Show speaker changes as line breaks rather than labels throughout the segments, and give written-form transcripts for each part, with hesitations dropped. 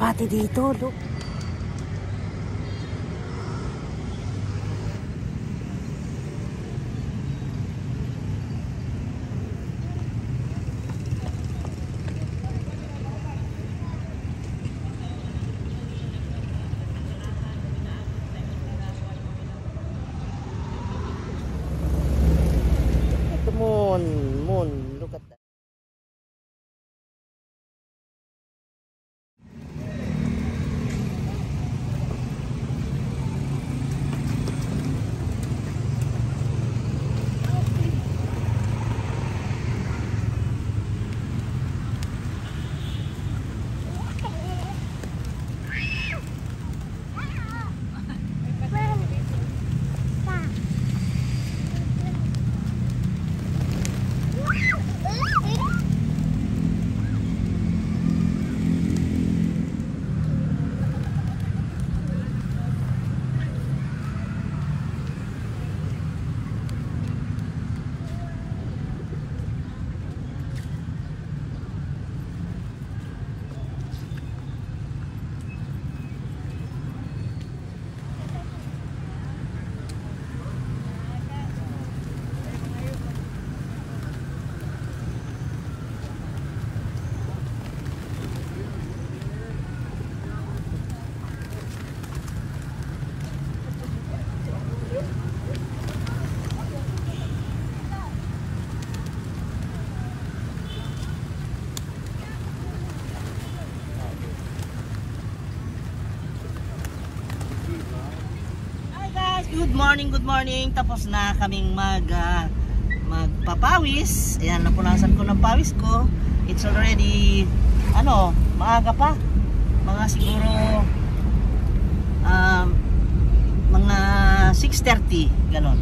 kalapati dito, look. Moon, look at that. Good morning. Tapos na kaming magpapawis. Ayan, napunasan ko ng pawis ko. It's already, maaga pa. Mga siguro, mga 6:30, ganon.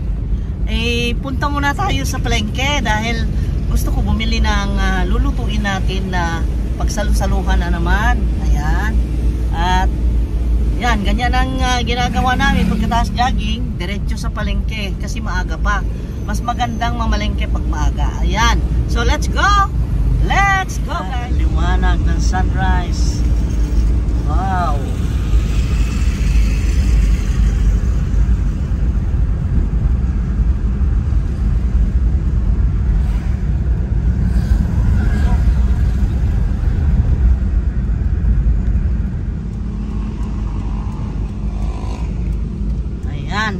Punta muna tayo sa palengke dahil gusto ko bumili ng lulutuin natin na pagsalusaluhan na naman. Ayan. At yan, ganyan ang ginagawa namin pagkatapos jogging, diretso sa palengke kasi maaga pa. Mas magandang mamalengke pag maaga. Ayan. So let's go! Let's go! Liwanag ng sunrise. Wow!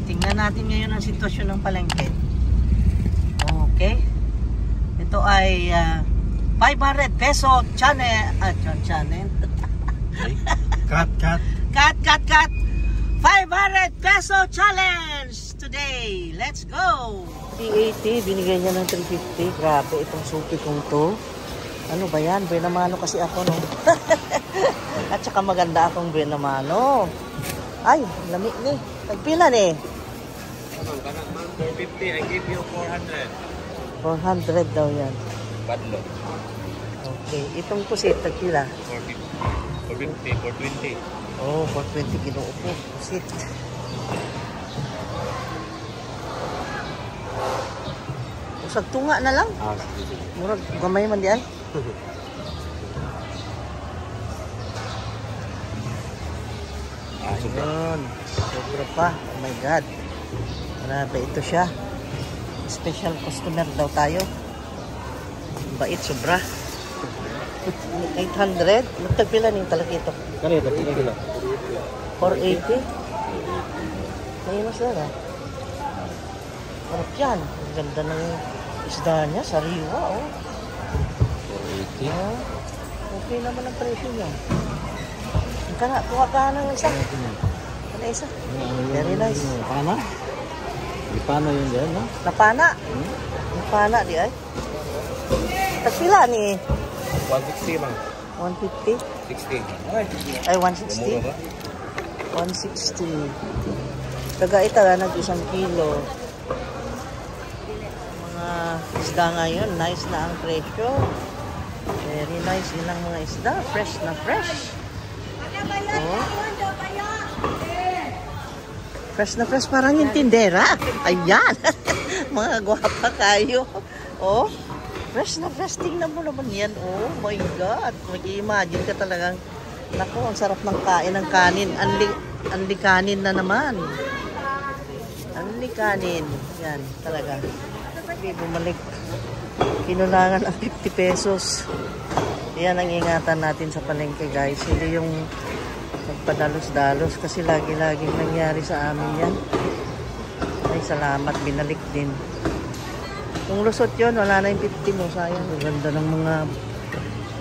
Tingnan natin ngayon ang sitwasyon ng palengke. Okay. Ito ay 500 peso channel. Channel. Cut. 500 peso challenge today. Let's go. 380, binigay niya ng 350. Grabe itong suki kong to. Ano ba yan? Buenamano kasi ako, no? At saka maganda akong buenamano. Ay, lamig ni. Tagpila ni.
450, I give you 400.
400 daw yan.
Badlo.
Okay, itong pusit, tagpila.
450, 420.
Oh, 420 kinuupo. Pusit. Usag tunga na lang. Murag gamay man di ay. Ayun, sobra pa. Oh my God. Grabe, ito siya. Special customer daw tayo. Bait, sobra. 800. Magtagpila ning talakito.
Kano ito? Kilo?
480. May mas na. Parang yan. Ang ganda ng isda niya. Sariwa, oh.
480.
Oh, okay naman ang presyo niya. Kuha ka ng isa. Ano isa? Very nice.
Pana? Pana yun dyan, no?
Napana? Napana di ay? Tagpila ni?
160 lang.
150?
60.
Ay, 160. 160. Taga-ita na nag-1 kilo. Mga isda ngayon, nice na ang presyo. Very nice ilang mga isda. Fresh na fresh. Oh. Fresh na fresh, parang yung tindera. Ayan. Mga gwapa kayo. Oh. Fresh na fresh. Tingnan mo naman yan. Oh my God. Mag-i-imagine ka talagang Naku, ang sarap ng kain ng kanin. Anli kanin na naman. Anli kanin. Yan, talaga. Okay, bumalik. Kinulangan ang 50 pesos. Yan ang ingatan natin sa palengke, guys. Hindi yung magpadalos-dalos kasi lagi-laging nangyari sa amin yan. Ay, salamat. Binalik din. Kung lusot yun, wala na yung 50 mo. Sayang. Ang ganda ng mga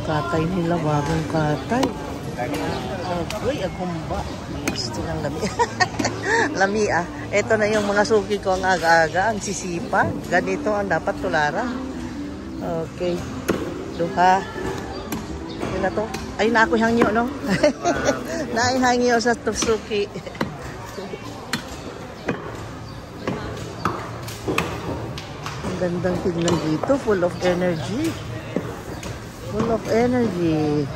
katay nila. Bagong katay. Uy, agumba. Gusto ng lami. Lami ah. Ito na yung mga suki ko ang aga-aga. Ang sisipag. Ganito ang dapat tularan. Okay. Duha. Yun na to. Ay, naako hangyo, no? Naihangyo sa suki. Ang gandang tignan dito. Full of energy. Full of energy.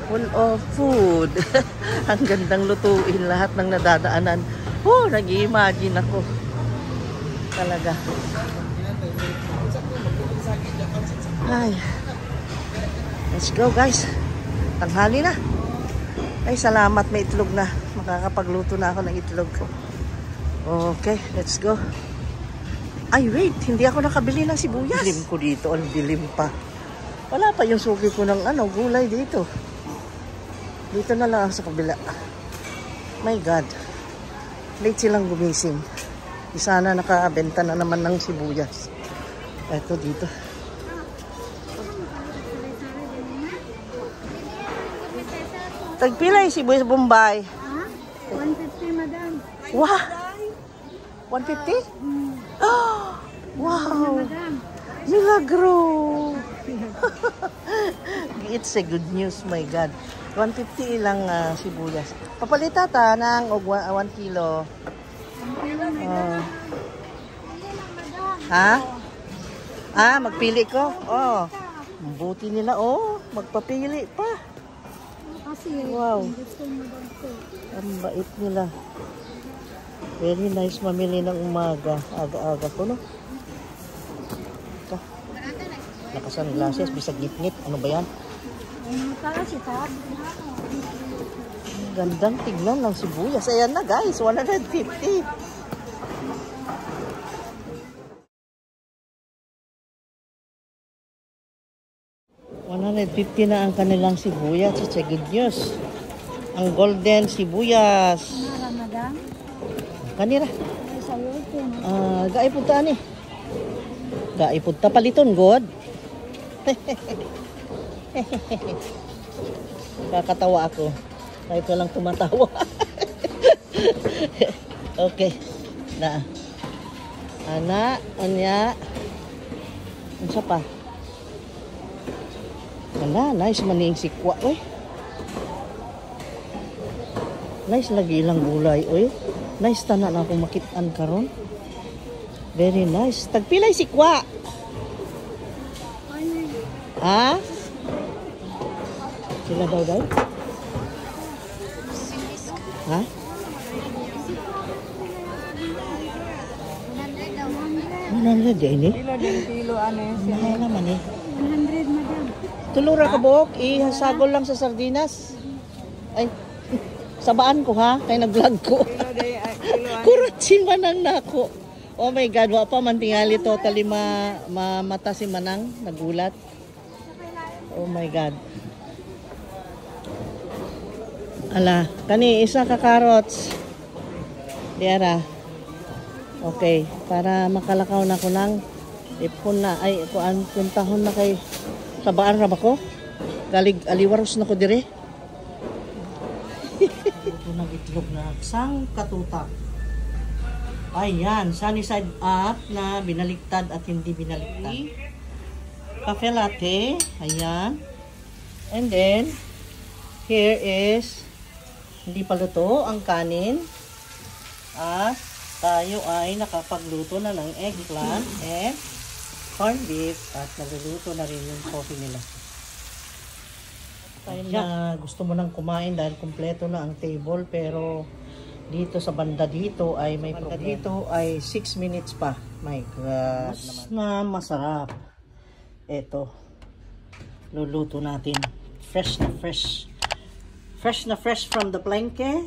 Full of food. Ang gandang lutuin lahat ng nadadaanan. Oh, nag-i-imagine ako. Talaga. Ay. Let's go, guys. Tanghali na. Ay, salamat. May itlog na. Makakapagluto na ako ng itlog. Okay, let's go. Ay, wait. Hindi ako nakabili ng sibuyas. Dilim ko dito. Ang dilim pa. Wala pa yung suki ko ng gulay dito. Dito na lang sa kabila. My God. Late silang gumising. Sana nakabenta na naman ng sibuyas. Eto dito. Tagpila yung sibuyas Bombay.
150, madam.
Wow! 150? Oh, wow! Milagro! It's a good news, my God. 150 ilang sibuyas. Papalita ta ng 1 kilo. Ha? Magpili ko? Oh. Buti nila, magpapili pa. Wow. Ang bait nila. Very nice mamili ng umaga. Aga-aga ko, no? Ito. Naka-sunglasses, bisag ngit-ngit. Ano ba yan? Gandang tignan ng sibuyas. Ayan na, guys. 150. $150 na ang kanilang sibuyas. It's a good news. Ang golden sibuyas.
Madam.
Kanira. Gaipunta ni. Gaipunta paliton, God. Kakatawa ako. Kahit walang tumatawa. Okay. Na. Ana, anya. Ano siya pa? Wala, nice maning sikwa, oy. Nice lagi ilang gulay, oy. Nice tana na akong makitaan karon. Very nice. Tagpilay sikwa. Ha? Sila daw? Ha? 100 ini?
Kilo, ano yun?
Mahal naman eh.
100, madam.
Tulura ka buhok, ihasagol lang sa sardinas. Ay, sabaan ko ha, kay nag-vlog ko. Kuratsin manang na ako. Oh my God, wa pa man tingali totally mata si Manang, nagulat. Oh my God. Ala, kani isa ka carrots. Diara. Okay, para makalakaw na ko ng ipon na. Ay, kuan puntahon na kay tabaan ra ba ko? Galig aliwaros na ko dire. Ito nag-itlog na sang katutak. Ayan, sunny side up na binaliktad at hindi binaliktad. Cafe latte, ayan. And then, here is, hindi pa luto ang kanin. At tayo ay nakapagluto na ng eggplant and corned beef. At nagluluto na rin yung coffee nila. Time na gusto mo nang kumain dahil kumpleto na ang table, pero dito sa banda dito ay may problema. Dito ay 6 minutes pa. My God. Mas na masarap. Ito. Luluto natin. Fresh na fresh. Fresh na fresh from the palengke.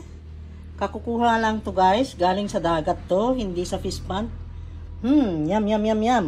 Kakukuha lang to guys. Galing sa dagat to. Hindi sa fish pond. Yum, yum, yum, yum.